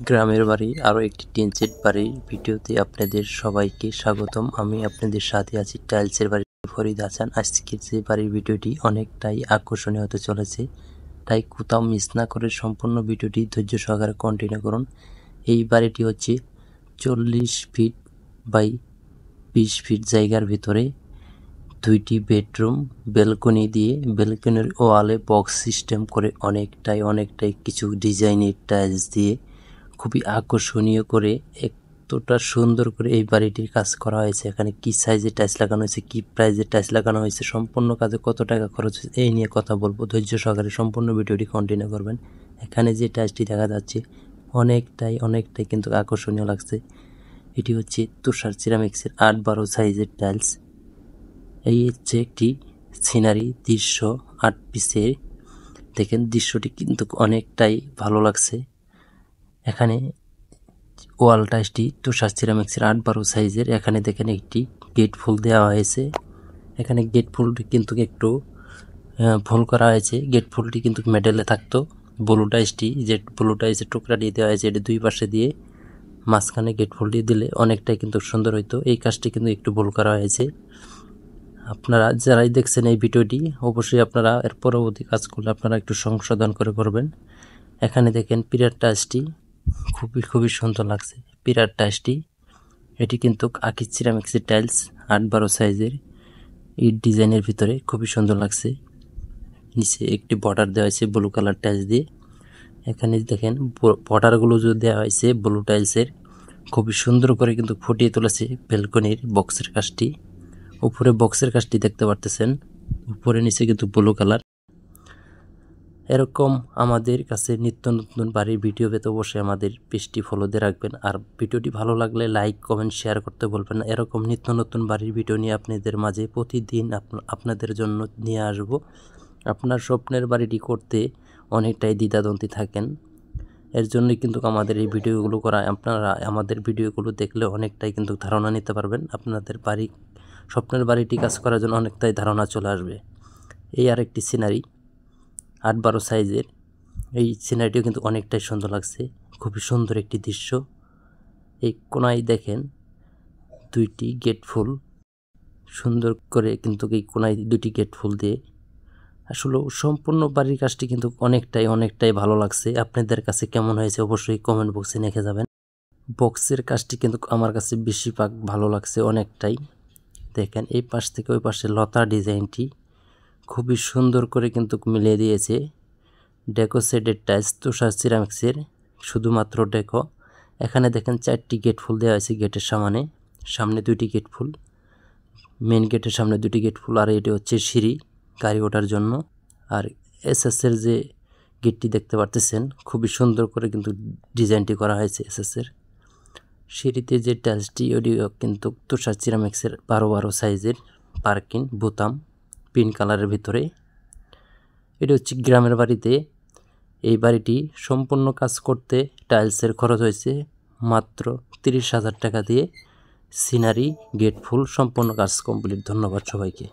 গ্রামের বাড়ি আরও একটি টিন সেট বাড়ির ভিডিওতে আপনাদের সবাইকে স্বাগতম। আমি আপনাদের সাথে আছি টাইলসের বাড়ি ফরিদ হাসান। আজকের যে বাড়ির ভিডিওটি অনেকটাই আকর্ষণীয় হতে চলেছে, তাই কোথাও মিস না করে সম্পূর্ণ ভিডিওটি ধৈর্য সহকারে কন্টিনিউ করুন। এই বাড়িটি হচ্ছে 40 ফিট বাই 20 ফিট জায়গার ভিতরে 2টি বেডরুম, ব্যালকনি দিয়ে ব্যালকনির ওয়ালে বক্স সিস্টেম করে অনেকটাই কিছু ডিজাইনের টাইলস দিয়ে খুবই আকর্ষণীয় করে এতটা সুন্দর করে এই বাড়িটির কাজ করা হয়েছে। এখানে কি সাইজের টাইলস লাগানো হয়েছে, কি প্রাইজের টাইলস লাগানো হয়েছে, সম্পূর্ণ কাজে কত টাকা খরচ হয়েছে, এই নিয়ে কথা বলবো। ধৈর্য সহকারে সম্পূর্ণ ভিডিওটি কন্টিনিউ করবেন। এখানে যে টাইলসটি দেখা যাচ্ছে অনেকটাই কিন্তু আকর্ষণীয় লাগছে। এটি হচ্ছে তুষার সিরামিক্সের 8-12 সাইজের টাইলস। এই হচ্ছে একটি সিনারি দৃশ্য 8 পিসের। দেখেন দৃশ্যটি কিন্তু অনেকটাই ভালো লাগছে। এখানে ওয়াল টাইলসটি তুষার সিরামিক্সের 8-12 সাইজের। এখানে দেখেন একটি গেট ফুল দেওয়া হয়েছে। এখানে গেট ফুলটি কিন্তু একটু ভুল করা হয়েছে। গেট ফুলটি কিন্তু মেডেলে থাকতো। ব্লু টাইলসের টুকরাটি দেওয়া হয়েছে, এটি দুই পাশে দিয়ে মাঝখানে গেট ফুলটি দিলে অনেকটাই কিন্তু সুন্দর হইতো। এই কাজটি কিন্তু একটু ভুল করা হয়েছে। আপনারা যারাই দেখছেন এই ভিডিওটি, অবশ্যই আপনারা এর পরবর্তী কাজগুলো আপনারা একটু সংশোধন করে করবেন। এখানে দেখেন পিলার টাইলসটি খুবই সুন্দর লাগছে। পিলার টাইলসটি এটি কিন্তু আকিজ সিরামিক্সের টাইলস 8-12 সাইজের। এই ডিজাইনের ভিতরে খুবই সুন্দর লাগছে। নিচে একটি বর্ডার দেওয়া হয়েছে ব্লু কালার টাইলস দিয়ে। এখানে দেখেন বর্ডারগুলো যে দেওয়া হয়েছে ব্লু টাইলসের, খুবই সুন্দর করে কিন্তু ফুটিয়ে তুলেছে ব্যালকনির বক্সের কাজটি। উপরে বক্সের কাজটি দেখতে পারতেছেন, উপরে নিচে কিন্তু ব্লু কালার। এরকম আমাদের কাছে নিত্য নতুন বাড়ির ভিডিও পেতে অবশ্যই আমাদের পেজটি ফলো দিয়ে রাখবেন। আর ভিডিওটি ভালো লাগলে লাইক, কমেন্ট, শেয়ার করতে বলবেন না। এরকম নিত্য নতুন বাড়ির ভিডিও নিয়ে আপনাদের মাঝে প্রতিদিন আপনাদের জন্য নিয়ে আসব। আপনার স্বপ্নের বাড়িটি করতে অনেকটাই দ্বিধাদ্বন্দ্বে থাকেন, এর জন্যই কিন্তু আমাদের এই ভিডিওগুলো করা। আপনারা আমাদের ভিডিওগুলো দেখলে অনেকটাই কিন্তু ধারণা নিতে পারবেন। আপনাদের স্বপ্নের বাড়িটি কাজ করার জন্য অনেকটাই ধারণা চলে আসবে। এই আরেকটি সিনারি 8-12 সাইজের। এই সিনারিটিও কিন্তু অনেকটাই সুন্দর লাগছে। খুবই সুন্দর একটি দৃশ্য। এই কোনায় দেখেন 2টি গেট ফুল সুন্দর করে কিন্তু এই কোনায় 2টি গেট ফুল দিয়ে আসলে সম্পূর্ণ বাড়ির কাজটি কিন্তু অনেকটাই ভালো লাগছে। আপনাদের কাছে কেমন হয়েছে অবশ্যই কমেন্ট বক্সে লিখে যাবেন। বক্সের কাজটি কিন্তু আমার কাছে বেশিরভাগ ভালো লাগছে অনেকটাই। দেখেন এই পাশ থেকে ওই পাশে লতা ডিজাইনটি খুবই সুন্দর করে কিন্তু মিলিয়ে দিয়েছে। ডেকো সেটের টাইলস তুষার সিরামিক্সের, শুধুমাত্র ডেকো। এখানে দেখেন 4টি গেট ফুল দেওয়া হয়েছে গেটের সামনে 2টি গেট ফুল, মেন গেটের সামনে 2টি গেট ফুল। আর এটি হচ্ছে সিঁড়ি গাড়ি ওঠার জন্য। আর এসএসের যে গেটটি দেখতে পারতেছেন, খুবই সুন্দর করে কিন্তু ডিজাইনটি করা হয়েছে এসএসের। সিঁড়িতে যে টাইলসটি ওটিও কিন্তু তুষার সিরামিক্সের 12-12 সাইজের পার্কিং বোতাম পিঙ্ক কালারের ভিতরে। এটি হচ্ছে গ্রামের বাড়িতে। এই বাড়িটি সম্পূর্ণ কাজ করতে টাইলসের খরচ হয়েছে মাত্র 30,000 টাকা দিয়ে। সিনারি গেট ফুল সম্পূর্ণ কাজ কমপ্লিট। ধন্যবাদ সবাইকে।